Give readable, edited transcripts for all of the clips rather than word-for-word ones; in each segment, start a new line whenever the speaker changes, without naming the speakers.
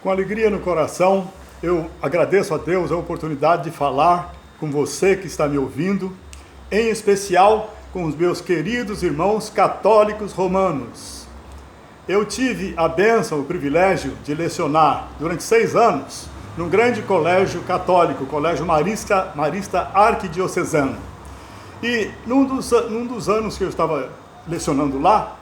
Com alegria no coração, eu agradeço a Deus a oportunidade de falar com você que está me ouvindo, em especial com os meus queridos irmãos católicos romanos. Eu tive a bênção, o privilégio de lecionar durante 6 anos num grande colégio católico, o Colégio Marista Arquidiocesano. E num dos anos que eu estava lecionando lá,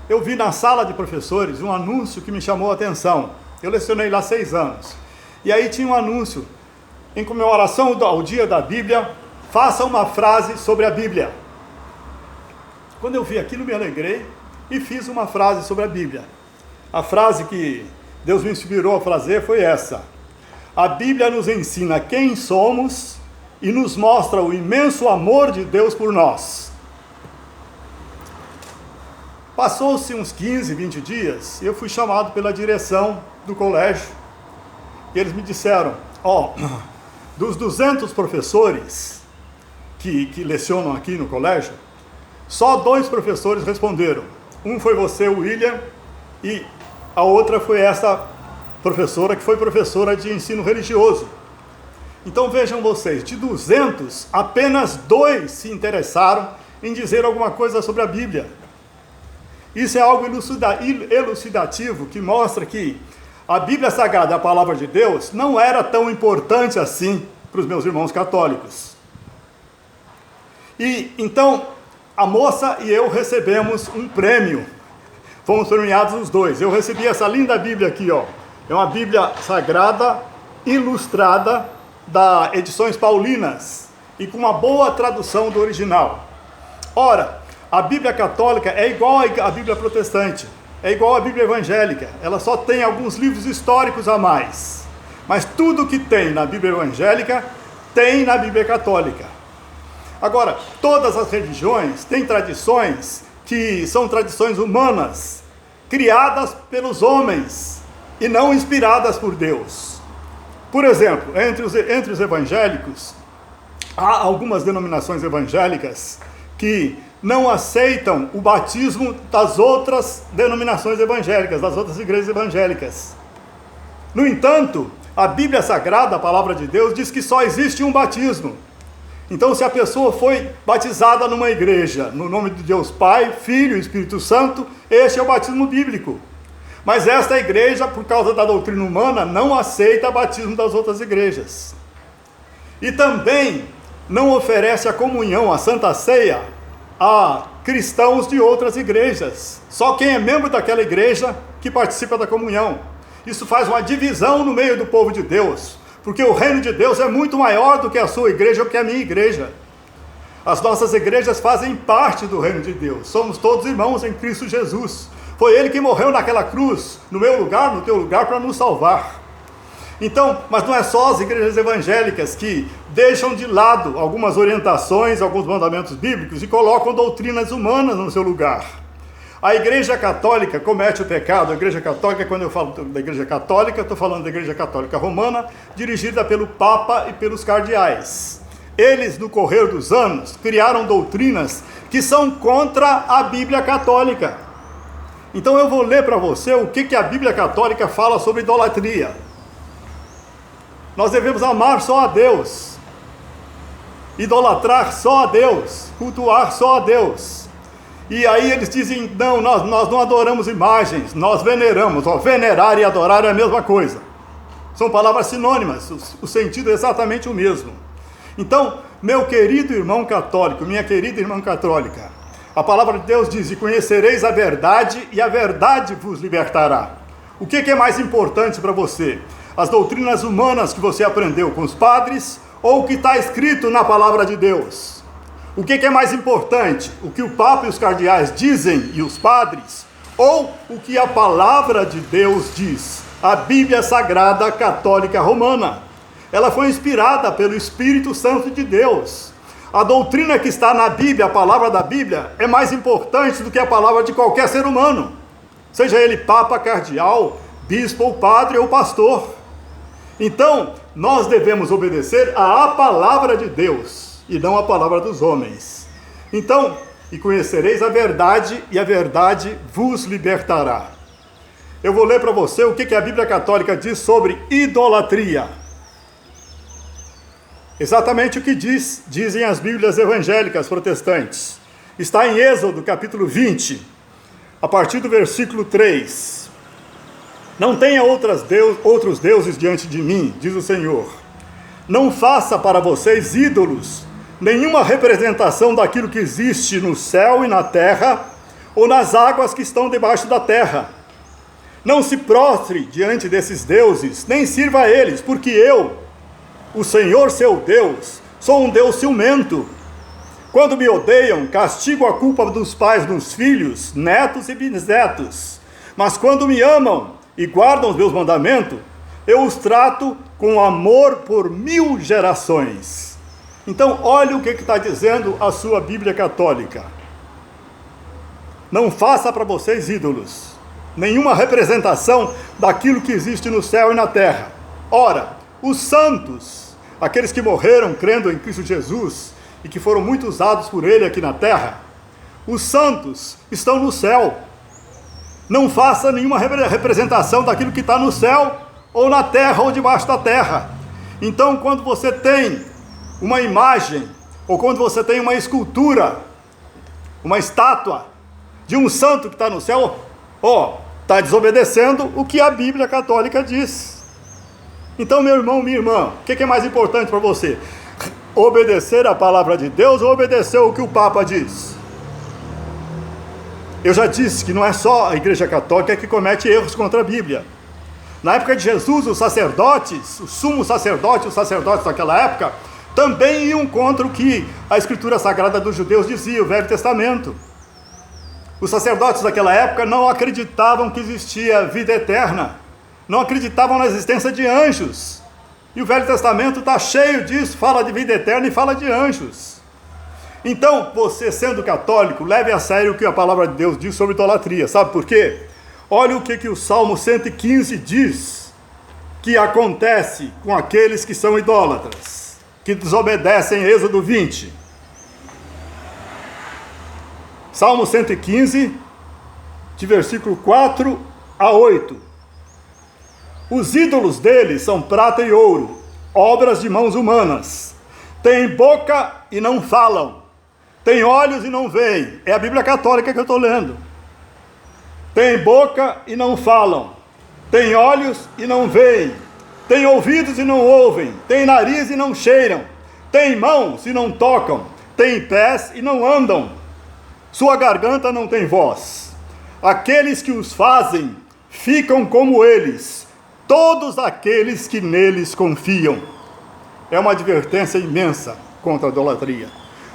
eu vi na sala de professores um anúncio que me chamou a atenção. Eu lecionei lá 6 anos. E aí tinha um anúncio, em comemoração ao dia da Bíblia, faça uma frase sobre a Bíblia. Quando eu vi aquilo, me alegrei e fiz uma frase sobre a Bíblia. A frase que Deus me inspirou a fazer foi essa: a Bíblia nos ensina quem somos e nos mostra o imenso amor de Deus por nós. Passou-se uns 15, 20 dias e eu fui chamado pela direção do colégio. E eles me disseram, dos 200 professores que lecionam aqui no colégio, só 2 professores responderam. Um foi você, William, e a outra foi essa professora, que foi professora de ensino religioso. Então vejam vocês, de 200, apenas 2 se interessaram em dizer alguma coisa sobre a Bíblia. Isso é algo elucidativo, que mostra que a Bíblia Sagrada, a palavra de Deus, não era tão importante assim para os meus irmãos católicos. E então, a moça e eu recebemos um prêmio. Fomos premiados os 2. Eu recebi essa linda Bíblia aqui, É uma Bíblia Sagrada, ilustrada, da Edições Paulinas, e com uma boa tradução do original. Ora, a Bíblia Católica é igual à Bíblia Protestante, é igual à Bíblia Evangélica, ela só tem alguns livros históricos a mais. Mas tudo que tem na Bíblia Evangélica, tem na Bíblia Católica. Agora, todas as religiões têm tradições que são tradições humanas, criadas pelos homens e não inspiradas por Deus. Por exemplo, entre os evangélicos, há algumas denominações evangélicas que não aceitam o batismo das outras denominações evangélicas, das outras igrejas evangélicas. No entanto, a Bíblia Sagrada, a palavra de Deus, diz que só existe um batismo. Então, se a pessoa foi batizada numa igreja, no nome de Deus Pai, Filho e Espírito Santo, este é o batismo bíblico. Mas esta igreja, por causa da doutrina humana, não aceita o batismo das outras igrejas. E também não oferece a comunhão, a Santa Ceia, a cristãos de outras igrejas. Só quem é membro daquela igreja que participa da comunhão. Isso faz uma divisão no meio do povo de Deus, porque o reino de Deus é muito maior do que a sua igreja ou que a minha igreja. As nossas igrejas fazem parte do reino de Deus. Somos todos irmãos em Cristo Jesus. Foi Ele que morreu naquela cruz, no meu lugar, no teu lugar, para nos salvar. Então, mas não é só as igrejas evangélicas que deixam de lado algumas orientações, alguns mandamentos bíblicos e colocam doutrinas humanas no seu lugar. A Igreja Católica comete o pecado. A Igreja Católica, quando eu falo da Igreja Católica, eu estou falando da Igreja Católica Romana, dirigida pelo Papa e pelos cardeais. Eles, no correr dos anos, criaram doutrinas que são contra a Bíblia Católica. Então eu vou ler para você o que a Bíblia Católica fala sobre idolatria. Nós devemos amar só a Deus, idolatrar só a Deus, cultuar só a Deus. E aí eles dizem, não, nós não adoramos imagens, nós veneramos. Venerar e adorar é a mesma coisa. São palavras sinônimas, o sentido é exatamente o mesmo. Então, meu querido irmão católico, minha querida irmã católica, a palavra de Deus diz, e conhecereis a verdade, e a verdade vos libertará. O que é mais importante para você? As doutrinas humanas que você aprendeu com os padres, ou o que está escrito na palavra de Deus? O que é mais importante? O que o Papa e os cardeais dizem, e os padres, ou o que a palavra de Deus diz? A Bíblia Sagrada Católica Romana. Ela foi inspirada pelo Espírito Santo de Deus. A doutrina que está na Bíblia, a palavra da Bíblia, é mais importante do que a palavra de qualquer ser humano, seja ele papa, cardeal, bispo, ou padre ou pastor. Então, nós devemos obedecer à palavra de Deus e não à palavra dos homens. Então, e conhecereis a verdade, e a verdade vos libertará. eu vou ler para você o que a Bíblia Católica diz sobre idolatria. Exatamente o que dizem as Bíblias evangélicas protestantes. Está em Êxodo, capítulo 20, a partir do versículo 3. Não tenha outros deuses diante de mim, diz o Senhor. Não faça para vocês ídolos, nenhuma representação daquilo que existe no céu e na terra, ou nas águas que estão debaixo da terra. Não se prostre diante desses deuses, nem sirva a eles, porque eu, o Senhor seu Deus, sou um Deus ciumento. Quando me odeiam, castigo a culpa dos pais nos filhos, netos e bisnetos. Mas quando me amam e guardam os meus mandamentos, eu os trato com amor por 1000 gerações. Então, olha o que está dizendo a sua Bíblia Católica. Não faça para vocês ídolos, nenhuma representação daquilo que existe no céu e na terra. Ora, os santos, aqueles que morreram crendo em Cristo Jesus e que foram muito usados por Ele aqui na terra, os santos estão no céu. Não faça nenhuma representação daquilo que está no céu, ou na terra, ou debaixo da terra. Então, quando você tem uma imagem, ou quando você tem uma escultura, uma estátua de um santo que está no céu, está desobedecendo o que a Bíblia Católica diz. Então, meu irmão, minha irmã, o que é mais importante para você? Obedecer a palavra de Deus ou obedecer o que o Papa diz? Eu já disse que não é só a Igreja Católica que comete erros contra a Bíblia. Na época de Jesus, os sacerdotes, o sumo sacerdote, os sacerdotes daquela época, também iam contra o que a Escritura Sagrada dos judeus dizia, o Velho Testamento. Os sacerdotes daquela época não acreditavam que existia vida eterna, não acreditavam na existência de anjos. E o Velho Testamento está cheio disso, fala de vida eterna e fala de anjos. Então, você sendo católico, leve a sério o que a palavra de Deus diz sobre idolatria. Sabe por quê? Olha o que o Salmo 115 diz que acontece com aqueles que são idólatras, que desobedecem. Êxodo 20. Salmo 115, de versículo 4 a 8. Os ídolos deles são prata e ouro, obras de mãos humanas. Têm boca e não falam, têm olhos e não veem. É a Bíblia Católica que eu estou lendo. Têm boca e não falam, têm olhos e não veem, têm ouvidos e não ouvem, têm nariz e não cheiram, têm mãos e não tocam, têm pés e não andam. Sua garganta não tem voz. Aqueles que os fazem ficam como eles, todos aqueles que neles confiam. É uma advertência imensa contra a idolatria.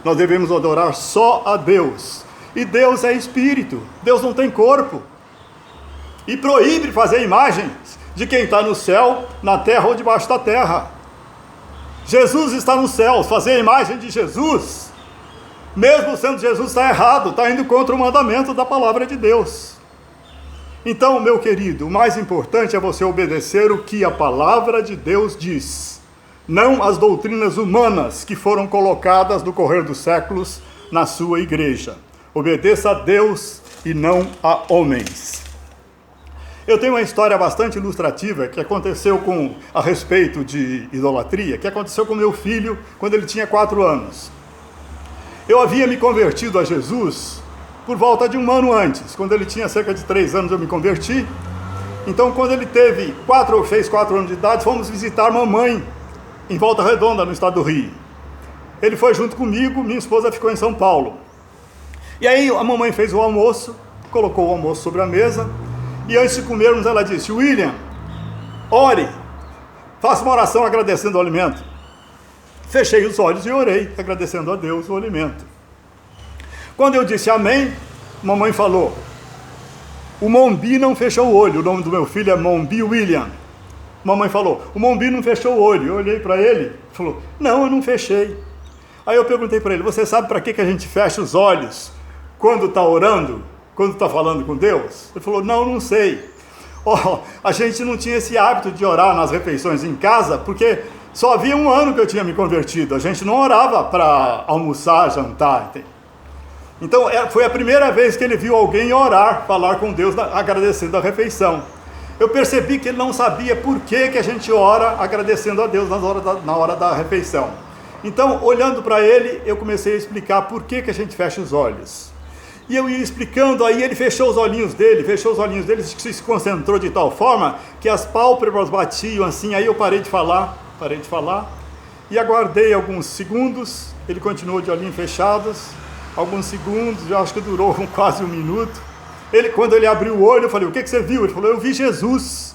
Nós devemos adorar só a Deus. E Deus é espírito, Deus não tem corpo. E proíbe fazer imagens de quem está no céu, na terra ou debaixo da terra. Jesus está no céu, fazer a imagem de Jesus, mesmo sendo Jesus, está errado, está indo contra o mandamento da palavra de Deus. Então, meu querido, o mais importante é você obedecer o que a palavra de Deus diz, não as doutrinas humanas que foram colocadas no correr dos séculos na sua igreja. Obedeça a Deus e não a homens. Eu tenho uma história bastante ilustrativa que aconteceu a respeito de idolatria, que aconteceu com meu filho quando ele tinha 4 anos. Eu havia me convertido a Jesus por volta de 1 ano antes. Quando ele tinha cerca de 3 anos eu me converti. Então, quando ele fez 4 anos de idade, fomos visitar mamãe em Volta Redonda, no estado do Rio. Ele foi junto comigo, minha esposa ficou em São Paulo. E aí a mamãe fez o almoço, colocou o almoço sobre a mesa, e antes de comermos ela disse: William, ore, faça uma oração agradecendo o alimento. Fechei os olhos e orei, agradecendo a Deus o alimento. Quando eu disse amém, mamãe falou: o Mombi não fechou o olho. O nome do meu filho é Mombi William. Mamãe falou: o Mombi não fechou o olho. Eu olhei para ele e falou: não, eu não fechei. Aí eu perguntei para ele: você sabe para que a gente fecha os olhos quando está orando? Quando está falando com Deus? Ele falou: não sei. A gente não tinha esse hábito de orar nas refeições em casa, porque só havia 1 ano que eu tinha me convertido. A gente não orava para almoçar, jantar. Então foi a primeira vez que ele viu alguém orar, falar com Deus, agradecendo a refeição. eu percebi que ele não sabia por que a gente ora agradecendo a Deus na hora da refeição. Então, olhando para ele, eu comecei a explicar por que a gente fecha os olhos. E eu ia explicando, aí ele fechou os olhinhos dele, se concentrou de tal forma que as pálpebras batiam assim, aí eu parei de falar, e aguardei alguns segundos, ele continuou de olhinhos fechados, alguns segundos, eu acho que durou quase um minuto. Quando ele abriu o olho, eu falei, o que você viu? Ele falou, eu vi Jesus.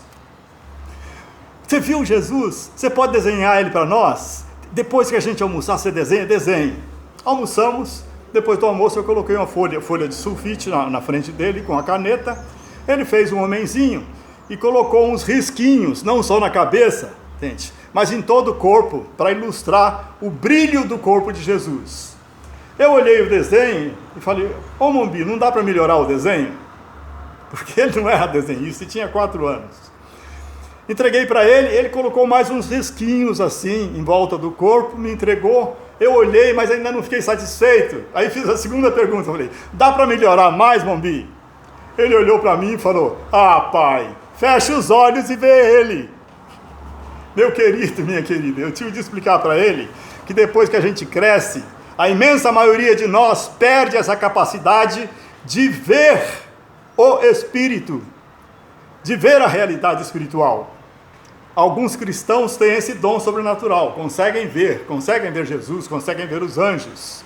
Você viu Jesus? Você pode desenhar ele para nós? Depois que a gente almoçar, você desenha? Desenhe. Almoçamos, depois do almoço eu coloquei uma folha de sulfite na frente dele, com a caneta. Ele fez um homenzinho e colocou uns risquinhos, não só na cabeça, gente, mas em todo o corpo, para ilustrar o brilho do corpo de Jesus. Eu olhei o desenho e falei, Mombi, não dá para melhorar o desenho? Porque ele não era desenhista e tinha 4 anos. Entreguei para ele colocou mais uns risquinhos assim, em volta do corpo, me entregou. Eu olhei, mas ainda não fiquei satisfeito. Aí fiz a segunda pergunta, falei, dá para melhorar mais, Mombi? Ele olhou para mim e falou, pai, fecha os olhos e vê ele. Meu querido, minha querida, eu tive de explicar para ele que depois que a gente cresce, a imensa maioria de nós perde essa capacidade de ver o Espírito, de ver a realidade espiritual. Alguns cristãos têm esse dom sobrenatural, conseguem ver Jesus, conseguem ver os anjos.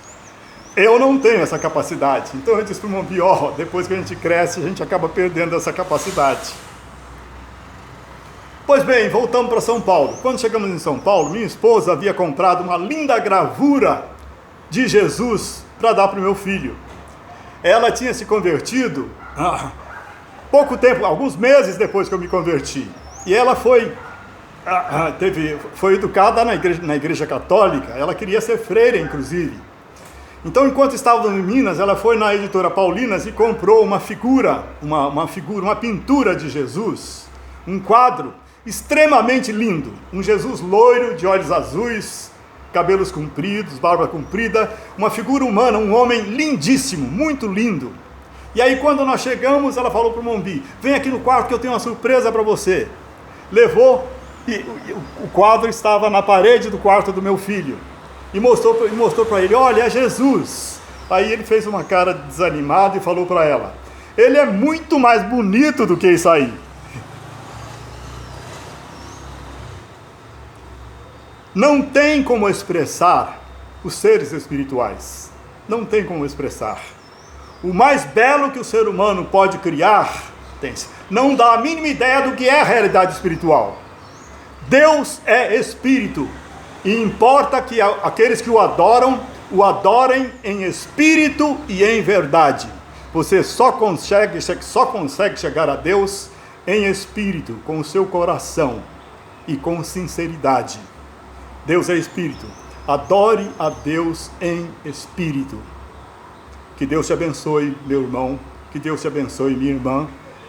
Eu não tenho essa capacidade. Então eu disse para o Mombi, depois que a gente cresce, a gente acaba perdendo essa capacidade. Pois bem, voltamos para São Paulo. Quando chegamos em São Paulo, minha esposa havia comprado uma linda gravura de Jesus para dar para o meu filho. Ela tinha se convertido pouco tempo, alguns meses depois que eu me converti. E ela foi educada na igreja católica. Ela queria ser freira, inclusive. Então, enquanto estávamos em Minas, ela foi na editora Paulinas e comprou uma pintura de Jesus, um quadro extremamente lindo, um Jesus loiro, de olhos azuis, cabelos compridos, barba comprida, uma figura humana, um homem lindíssimo, muito lindo. E aí quando nós chegamos, ela falou para o Mombi, vem aqui no quarto que eu tenho uma surpresa para você. Levou, e o quadro estava na parede do quarto do meu filho, e mostrou para ele, olha, é Jesus. Aí ele fez uma cara desanimada e falou para ela, ele é muito mais bonito do que isso aí. Não tem como expressar os seres espirituais. Não tem como expressar. O mais belo que o ser humano pode criar, não dá a mínima ideia do que é a realidade espiritual. Deus é espírito. E importa que aqueles que o adorem em espírito e em verdade. Você só consegue chegar a Deus em espírito, com o seu coração e com sinceridade. Deus é espírito. Adore a Deus em espírito. Que Deus te abençoe, meu irmão. Que Deus te abençoe, minha irmã.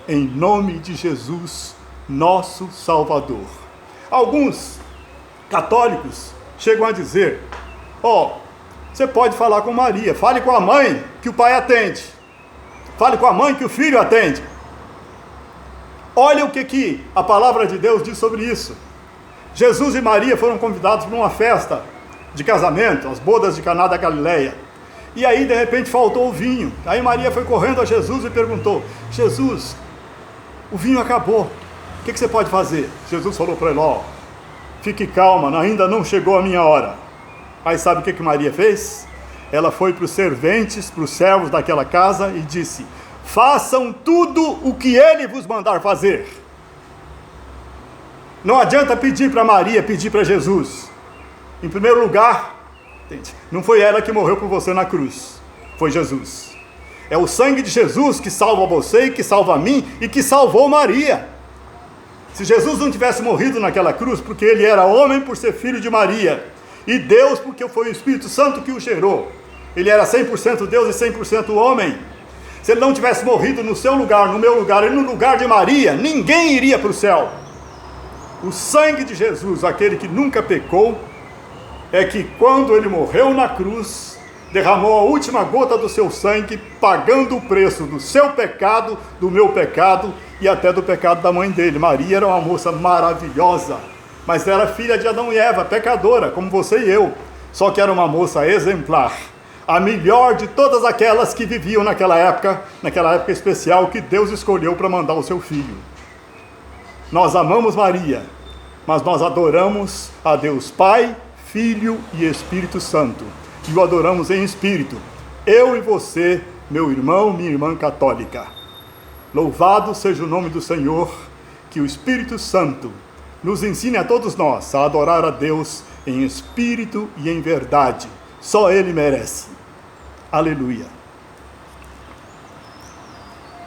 Em nome de Jesus, nosso Salvador. Alguns católicos chegam a dizer, você pode falar com Maria. Fale com a mãe que o pai atende. Fale com a mãe que o filho atende. Olha o que a palavra de Deus diz sobre isso. Jesus e Maria foram convidados para uma festa de casamento, as bodas de Caná da Galileia. E aí, de repente, faltou o vinho. Aí Maria foi correndo a Jesus e perguntou, Jesus, o vinho acabou, o que você pode fazer? Jesus falou para ele, fique calma, ainda não chegou a minha hora. Aí sabe o que Maria fez? Ela foi para os serventes, para os servos daquela casa e disse, façam tudo o que ele vos mandar fazer. Não adianta pedir para Maria, pedir para Jesus. Em primeiro lugar, não foi ela que morreu por você na cruz, foi Jesus. É o sangue de Jesus que salva você e que salva a mim e que salvou Maria. Se Jesus não tivesse morrido naquela cruz, porque ele era homem por ser filho de Maria, e Deus porque foi o Espírito Santo que o gerou, ele era 100% Deus e 100% homem. Se ele não tivesse morrido no seu lugar, no meu lugar e no lugar de Maria, ninguém iria para o céu. O sangue de Jesus, aquele que nunca pecou, é que quando ele morreu na cruz, derramou a última gota do seu sangue, pagando o preço do seu pecado, do meu pecado e até do pecado da mãe dele. Maria era uma moça maravilhosa, mas era filha de Adão e Eva, pecadora, como você e eu. Só que era uma moça exemplar, a melhor de todas aquelas que viviam naquela época especial que Deus escolheu para mandar o seu filho. Nós amamos Maria, mas nós adoramos a Deus Pai, Filho e Espírito Santo. E o adoramos em espírito. Eu e você, meu irmão, minha irmã católica. Louvado seja o nome do Senhor, que o Espírito Santo nos ensine a todos nós a adorar a Deus em espírito e em verdade. Só Ele merece. Aleluia.